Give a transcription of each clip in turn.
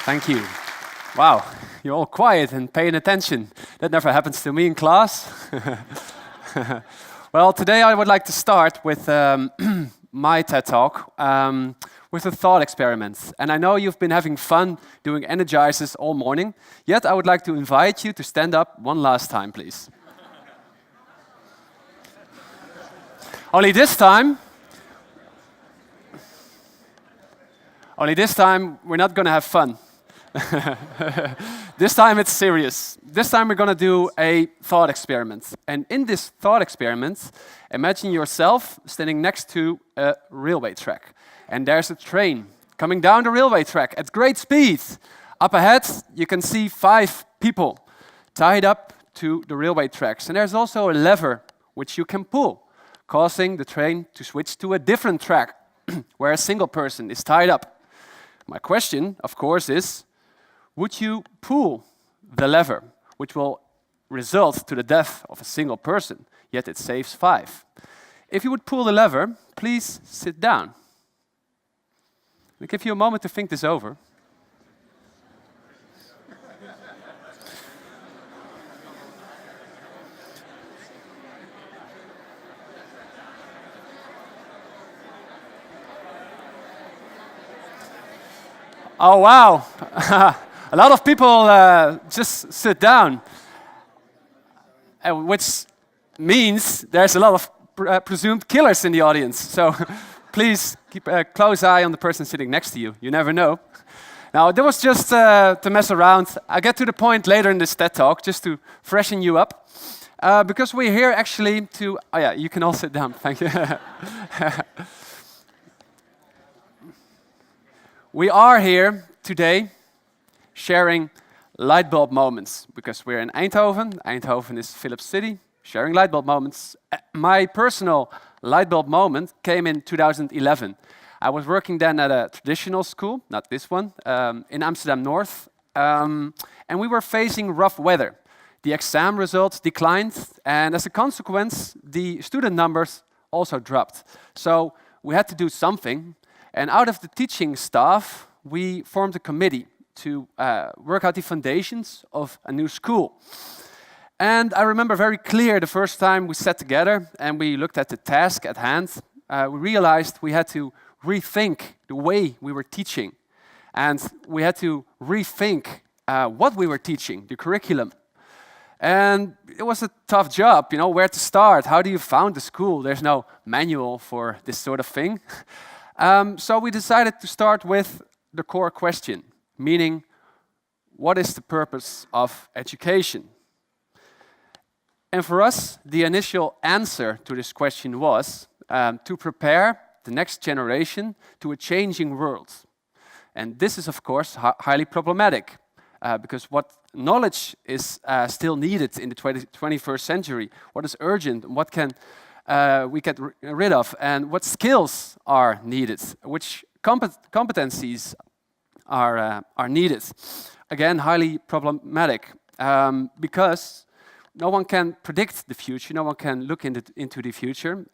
Thank you. Wow, you're all quiet and paying attention. That never happens to me in class. Well, today I would like to start with my TED Talk with a thought experiment. And I know you've been having fun doing energizers all morning, yet I would like to invite you to stand up one last time, please. Only this time, we're not going to have fun. This time it's serious. This time we're going to do a thought experiment. And in this thought experiment, imagine yourself standing next to a railway track. And there's a train coming down the railway track at great speed. Up ahead, you can see 5 people tied up to the railway tracks. And there's also a lever which you can pull, causing the train to switch to a different track where a single person is tied up. My question, of course, is, would you pull the lever, which will result to the death of a single person, yet it saves 5? If you would pull the lever, please sit down. I'll give you a moment to think this over. Oh, wow. A lot of people just sit down, which means there's a lot of presumed killers in the audience. So please keep a close eye on the person sitting next to you. You never know. Now, that was just to mess around. I'll get to the point later in this TED Talk, just to freshen you up. Because we're here actually to... Oh yeah, you can all sit down. Thank you. We are here today sharing light bulb moments because we're in Eindhoven. Eindhoven is Philips City, sharing light bulb moments. My personal light bulb moment came in 2011. I was working then at a traditional school, not this one, in Amsterdam North, and we were facing rough weather. The exam results declined, and as a consequence, the student numbers also dropped. So we had to do something. And out of the teaching staff, we formed a committee to work out the foundations of a new school. And I remember very clear the first time we sat together and we looked at the task at hand, we realized we had to rethink the way we were teaching. And we had to rethink what we were teaching, the curriculum. And it was a tough job, you know, where to start. How do you found the school? There's no manual for this sort of thing. So we decided to start with the core question, meaning, what is the purpose of education? And for us, the initial answer to this question was to prepare the next generation to a changing world. And this is, of course, highly problematic, because what knowledge is still needed in the 21st century, what is urgent, what can we get rid of, and what skills are needed, which competencies are needed. Again, highly problematic, because no one can predict the future, no one can look into the future.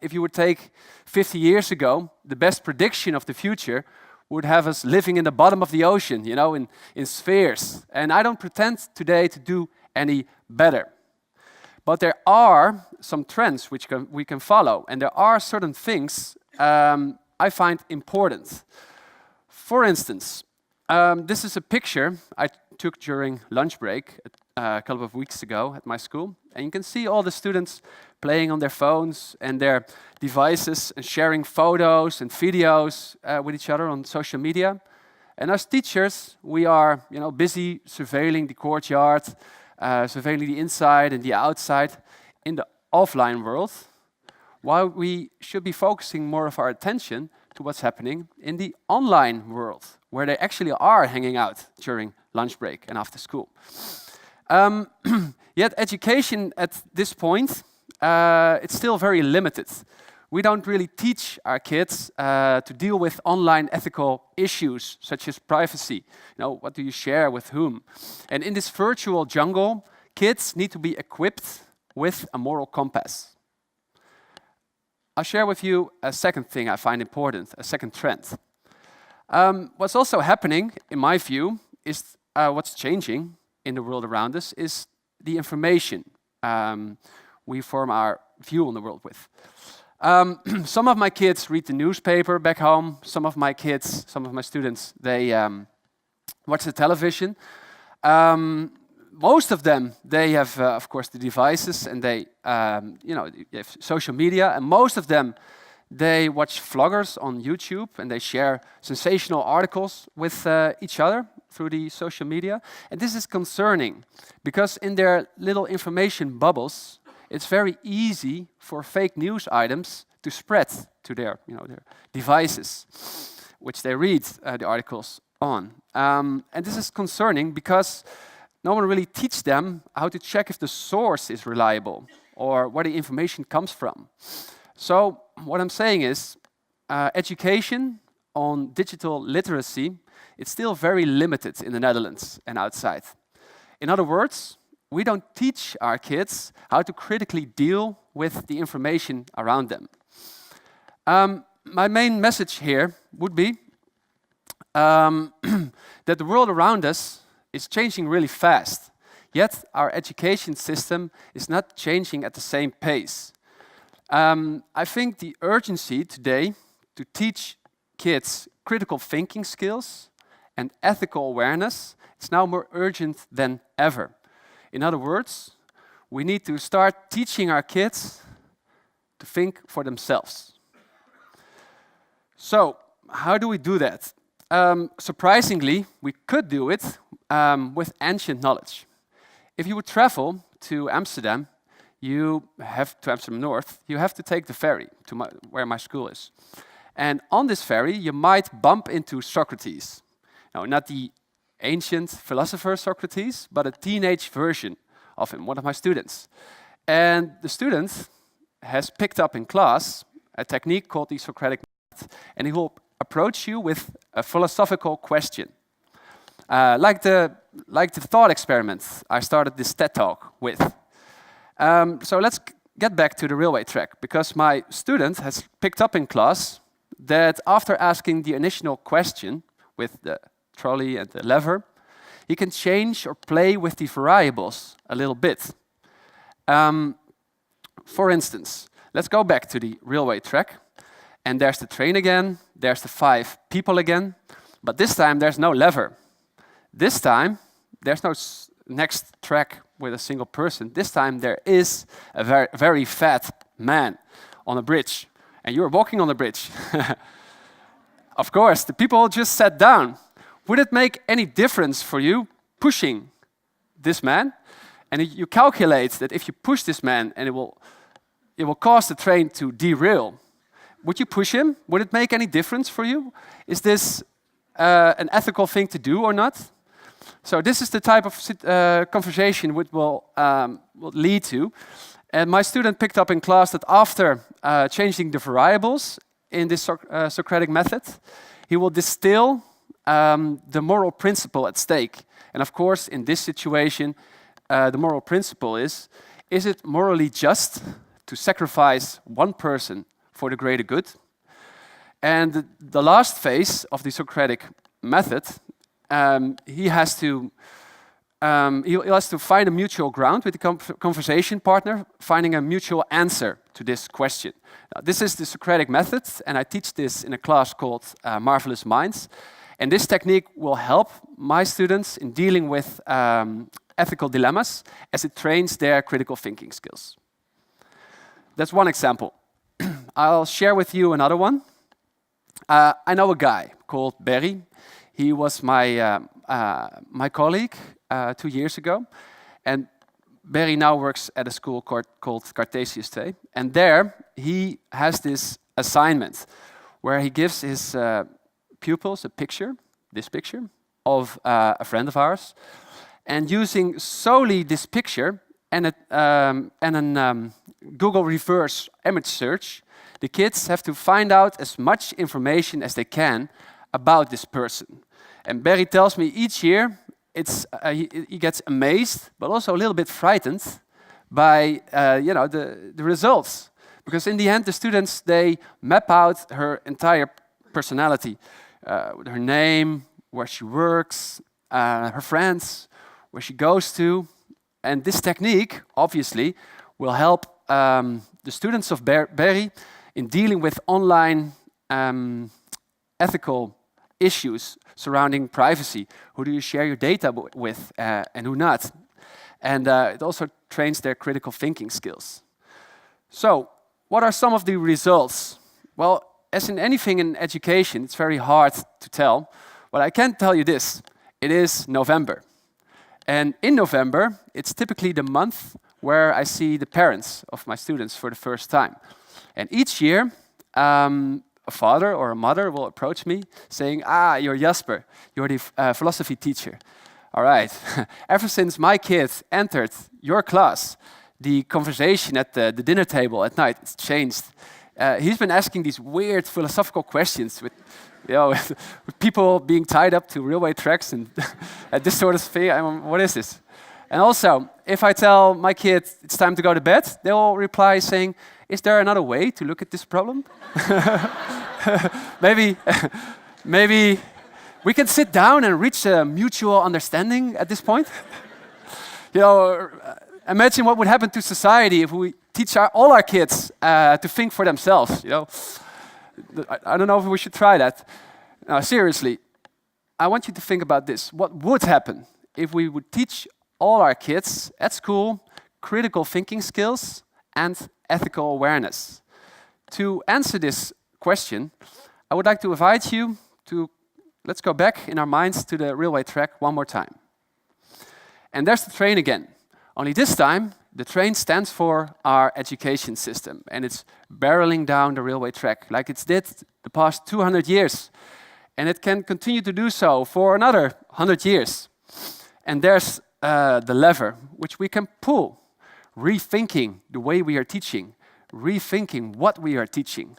If you would take 50 years ago, the best prediction of the future would have us living in the bottom of the ocean, you know, in spheres. And I don't pretend today to do any better. But there are some trends which we can follow, and there are certain things I find important. For instance, this is a picture I took during lunch break a couple of weeks ago at my school, and you can see all the students playing on their phones and their devices and sharing photos and videos with each other on social media. And as teachers, we are, you know, busy surveilling the courtyard, surveilling the inside and the outside in the offline world, while we should be focusing more of our attention to what's happening in the online world, where they actually are hanging out during lunch break and after school. Yet education at this point, it's still very limited. We don't really teach our kids to deal with online ethical issues such as privacy. You know, what do you share with whom? And in this virtual jungle, kids need to be equipped with a moral compass. I'll share with you a second thing I find important, a second trend. What's also happening, in my view, is what's changing in the world around us is the information we form our view on the world with. Some of my kids read the newspaper back home. Some of my kids, some of my students, they watch the television. Most of them, they have, of course, the devices, and they have social media. And most of them, they watch vloggers on YouTube, and they share sensational articles with each other through the social media. And this is concerning, because in their little information bubbles, it's very easy for fake news items to spread to their devices, which they read the articles on. And this is concerning because no one really teaches them how to check if the source is reliable or where the information comes from. So what I'm saying is, education on digital literacy, it's still very limited in the Netherlands and outside. In other words, we don't teach our kids how to critically deal with the information around them. My main message here would be that the world around us is changing really fast, yet our education system is not changing at the same pace. I think the urgency today to teach kids critical thinking skills and ethical awareness is now more urgent than ever. In other words, we need to start teaching our kids to think for themselves. So, how do we do that? Surprisingly, we could do it with ancient knowledge. If you would travel to Amsterdam, Amsterdam North, you have to take the ferry to where my school is. And on this ferry, you might bump into Socrates. No, not the ancient philosopher Socrates, but a teenage version of him, one of my students. And the student has picked up in class a technique called the Socratic method, and he will approach you with a philosophical question. Like the thought experiment I started this TED Talk with. So let's get back to the railway track, because my student has picked up in class that after asking the initial question with the trolley and the lever, he can change or play with the variables a little bit. For instance, let's go back to the railway track, and there's the train again, there's the 5 people again, but this time there's no lever. This time there's no next track with a single person. This time there is a very, very fat man on a bridge, and you're walking on the bridge. Of course, the people just sat down. Would it make any difference for you pushing this man? And you calculate that if you push this man, and it will cause the train to derail. Would you push him? Would it make any difference for you? Is this an ethical thing to do or not? So this is the type of conversation which will lead to. And my student picked up in class that after changing the variables in this Socratic method, he will distill the moral principle at stake. And of course, in this situation, the moral principle is it morally just to sacrifice one person for the greater good? And the last phase of the Socratic method, he has to find a mutual ground with the conversation partner, finding a mutual answer to this question. Now, this is the Socratic method, and I teach this in a class called Marvelous Minds. And this technique will help my students in dealing with ethical dilemmas as it trains their critical thinking skills. That's one example. I'll share with you another one. I know a guy called Barry. He was my colleague 2 years ago, and Barry now works at a school called Cartesius 2, and there he has this assignment where he gives his pupils this picture of a friend of ours, and using solely this picture and a Google reverse image search, the kids have to find out as much information as they can about this person. And Barry tells me each year he gets amazed, but also a little bit frightened by the results, because in the end the students, they map out her entire personality, with her name, where she works, her friends, where she goes to. And this technique, obviously, will help the students of Berry in dealing with online ethical issues surrounding privacy. Who do you share your data with and who not? And it also trains their critical thinking skills. So, what are some of the results? Well, as in anything in education, it's very hard to tell. But I can tell you this, it is November. And in November, it's typically the month where I see the parents of my students for the first time. And each year, a father or a mother will approach me saying, you're Jasper, you're the philosophy teacher. All right, ever since my kid entered your class, the conversation at the dinner table at night has changed. He's been asking these weird philosophical questions with, with people being tied up to railway tracks and this sort of thing. What is this? And also, if I tell my kid it's time to go to bed, they will reply saying, is there another way to look at this problem? maybe we can sit down and reach a mutual understanding at this point. Imagine what would happen to society if we teach all our kids to think for themselves. I don't know if we should try that. No, seriously, I want you to think about this. What would happen if we would teach all our kids at school critical thinking skills and ethical awareness? To answer this question, I would like to invite you to, let's go back in our minds to the railway track one more time. And there's the train again. Only this time, the train stands for our education system, and it's barreling down the railway track like it's did the past 200 years. And it can continue to do so for another 100 years. And there's the lever, which we can pull, rethinking the way we are teaching, rethinking what we are teaching,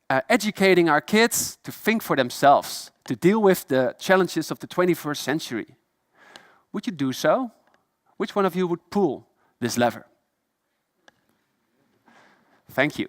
educating our kids to think for themselves, to deal with the challenges of the 21st century. Would you do so? Which one of you would pull this lever? Thank you.